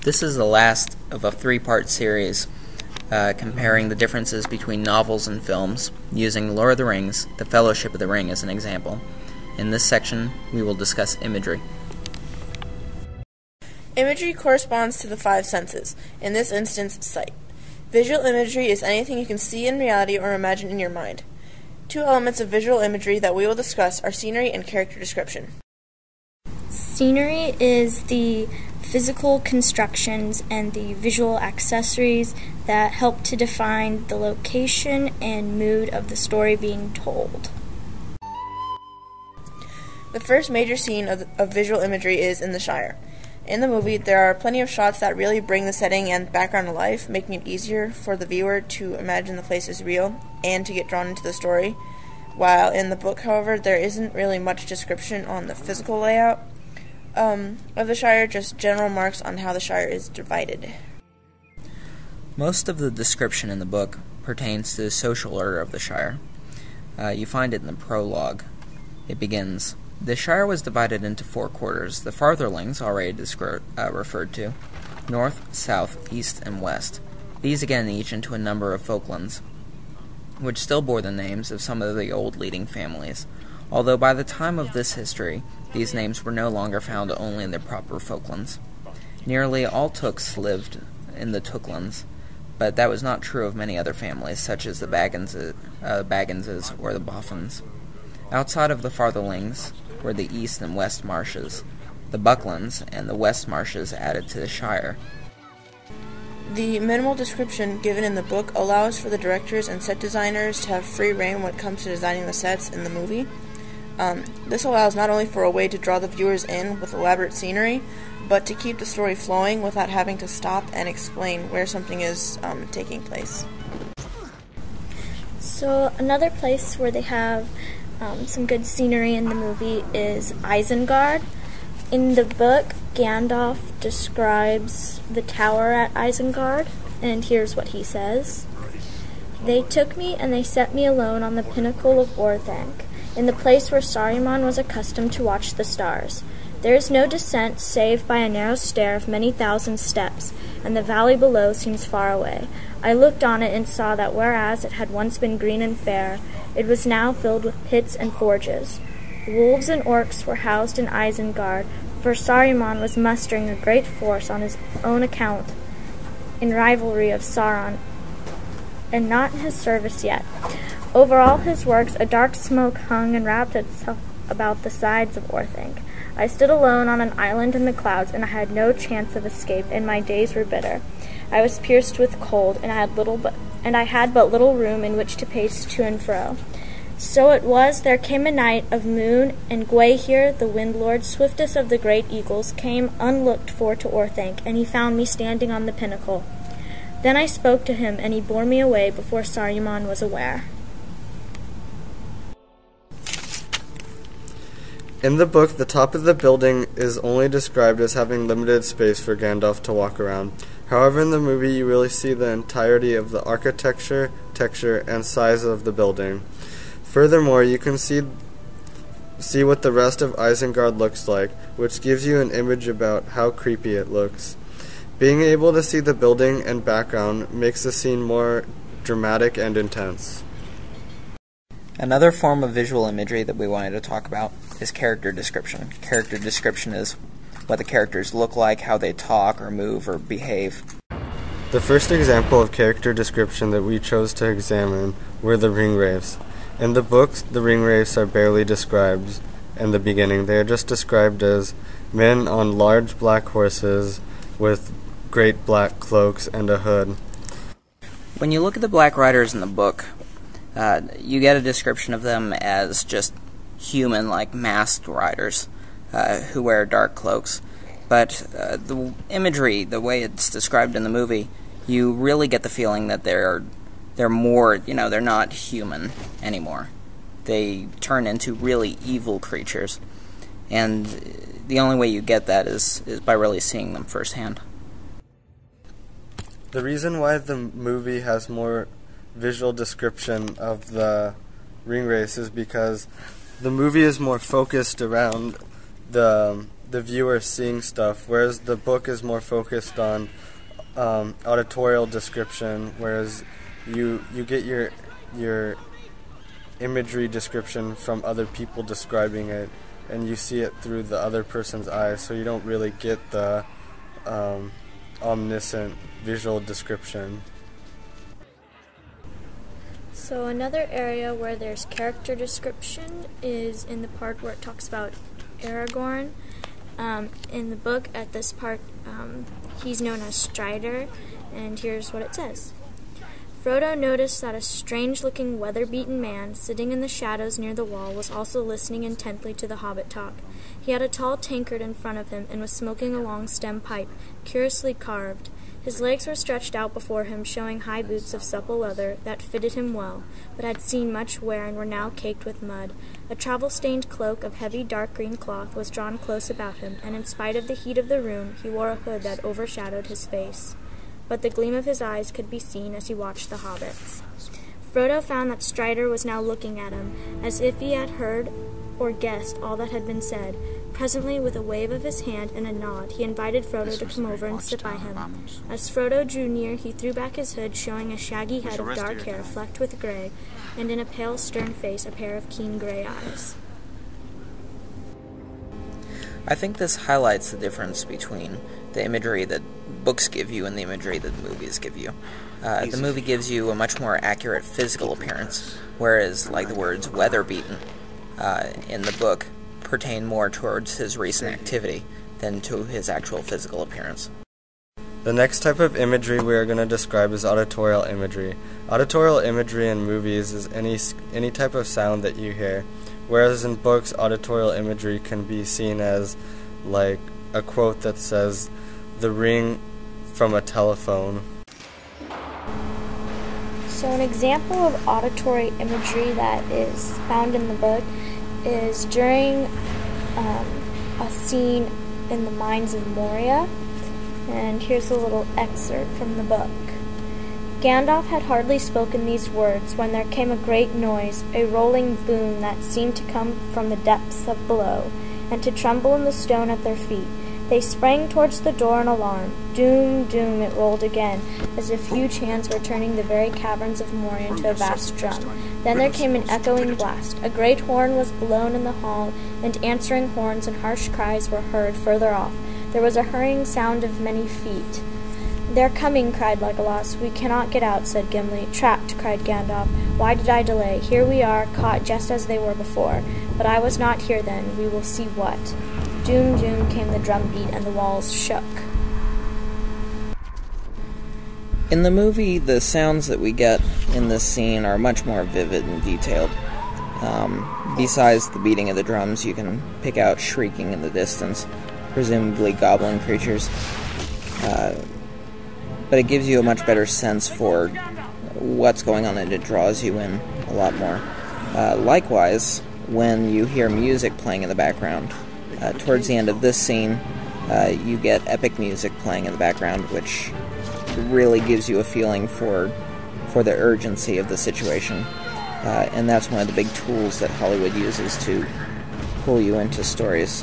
This is the last of a three-part series comparing the differences between novels and films, using Lord of the Rings, The Fellowship of the Ring as an example. In this section, we will discuss imagery. Imagery corresponds to the five senses, in this instance, sight. Visual imagery is anything you can see in reality or imagine in your mind. Two elements of visual imagery that we will discuss are scenery and character description. Scenery is the physical constructions and the visual accessories that help to define the location and mood of the story being told. The first major scene of visual imagery is in the Shire. In the movie, there are plenty of shots that really bring the setting and background to life, making it easier for the viewer to imagine the place is real and to get drawn into the story. While in the book, however, there isn't really much description on the physical layout of the Shire, just general remarks on how the Shire is divided. Most of the description in the book pertains to the social order of the Shire. You find it in the prologue. It begins, "The Shire was divided into 4 quarters, the fartherlings already referred to, north, south, east, and west. These again each into a number of folklands, which still bore the names of some of the old leading families, although by the time of this history, these names were no longer found only in their proper folklands. Nearly all Tooks lived in the Tooklands, but that was not true of many other families, such as the Bagginses or the Boffins. Outside of the fartherlings were the east and west marshes, the Bucklands, and the west marshes added to the Shire." The minimal description given in the book allows for the directors and set designers to have free rein when it comes to designing the sets in the movie. This allows not only for a way to draw the viewers in with elaborate scenery, but to keep the story flowing without having to stop and explain where something is taking place. So another place where they have some good scenery in the movie is Isengard. In the book, Gandalf describes the tower at Isengard, and here's what he says. "They took me and they set me alone on the pinnacle of Orthanc, in the place where Saruman was accustomed to watch the stars. There is no descent save by a narrow stair of many thousand steps, and the valley below seems far away. I looked on it and saw that whereas it had once been green and fair, it was now filled with pits and forges. Wolves and orcs were housed in Isengard, for Saruman was mustering a great force on his own account in rivalry of Sauron, and not in his service yet. Over all his works a dark smoke hung and wrapped itself about the sides of Orthanc. I stood alone on an island in the clouds, and I had no chance of escape, and my days were bitter. I was pierced with cold, and I had but little room in which to pace to and fro. So it was there came a night of moon, and Gwaihir, the Windlord, swiftest of the great eagles, came unlooked for to Orthanc, and he found me standing on the pinnacle. Then I spoke to him, and he bore me away before Saruman was aware." In the book, the top of the building is only described as having limited space for Gandalf to walk around. However, in the movie, you really see the entirety of the architecture, texture, and size of the building. Furthermore, you can see what the rest of Isengard looks like, which gives you an image about how creepy it looks. Being able to see the building and background makes the scene more dramatic and intense. Another form of visual imagery that we wanted to talk about is character description. Character description is what the characters look like, how they talk or move or behave. The first example of character description that we chose to examine were the ringwraiths. In the books, the ringwraiths are barely described in the beginning. They are just described as men on large black horses with great black cloaks and a hood. When you look at the Black Riders in the book, you get a description of them as just human, like masked riders who wear dark cloaks. But the imagery, the way it's described in the movie, you really get the feeling that they're more, they're not human anymore. They turn into really evil creatures. And the only way you get that is by really seeing them firsthand. The reason why the movie has more visual description of the ringwraiths is because the movie is more focused around the the viewer seeing stuff, whereas the book is more focused on auditorial description, whereas you get your imagery description from other people describing it, and you see it through the other person's eyes, so you don't really get the omniscient visual description. So another area where there's character description is in the part where it talks about Aragorn. In the book, at this part, he's known as Strider, and here's what it says. Frodo noticed that a strange-looking, weather-beaten man sitting in the shadows near the wall was also listening intently to the hobbit talk. He had a tall tankard in front of him and was smoking a long stem pipe, curiously carved. His legs were stretched out before him, showing high boots of supple leather that fitted him well, but had seen much wear and were now caked with mud. A travel-stained cloak of heavy dark green cloth was drawn close about him, and in spite of the heat of the room, he wore a hood that overshadowed his face. But the gleam of his eyes could be seen as he watched the hobbits. Frodo found that Strider was now looking at him, as if he had heard or guessed all that had been said. Presently, with a wave of his hand and a nod, he invited Frodo to come over and sit by him. As Frodo drew near, he threw back his hood, showing a shaggy head of dark hair flecked with gray, and in a pale, stern face a pair of keen gray eyes. I think this highlights the difference between the imagery that books give you and the imagery that the movies give you. The movie gives you a much more accurate physical appearance, whereas, like the words weather-beaten in the book, pertain more towards his recent activity than to his actual physical appearance. The next type of imagery we are going to describe is auditorial imagery. Auditorial imagery in movies is any type of sound that you hear, whereas in books, auditorial imagery can be seen as like a quote that says, "The ring from a telephone." So an example of auditory imagery that is found in the book is during a scene in the Mines of Moria, and here's a little excerpt from the book. Gandalf had hardly spoken these words when there came a great noise, a rolling boom that seemed to come from the depths of below, and to tremble in the stone at their feet. They sprang towards the door in alarm. Doom, doom, it rolled again, as if huge hands were turning the very caverns of Moria into a vast drum. Then there came an echoing blast. A great horn was blown in the hall, and answering horns and harsh cries were heard further off. There was a hurrying sound of many feet. "They're coming," cried Legolas. "We cannot get out," said Gimli. "Trapped," cried Gandalf. "Why did I delay? Here we are, caught just as they were before. But I was not here then. We will see what." Doom, doom came the drumbeat, and the walls shook. In the movie, the sounds that we get in this scene are much more vivid and detailed. Besides the beating of the drums, you can pick out shrieking in the distance, presumably goblin creatures. But it gives you a much better sense for what's going on, and it draws you in a lot more. Likewise, when you hear music playing in the background, towards the end of this scene, you get epic music playing in the background, which really gives you a feeling for the urgency of the situation. And that's one of the big tools that Hollywood uses to pull you into stories.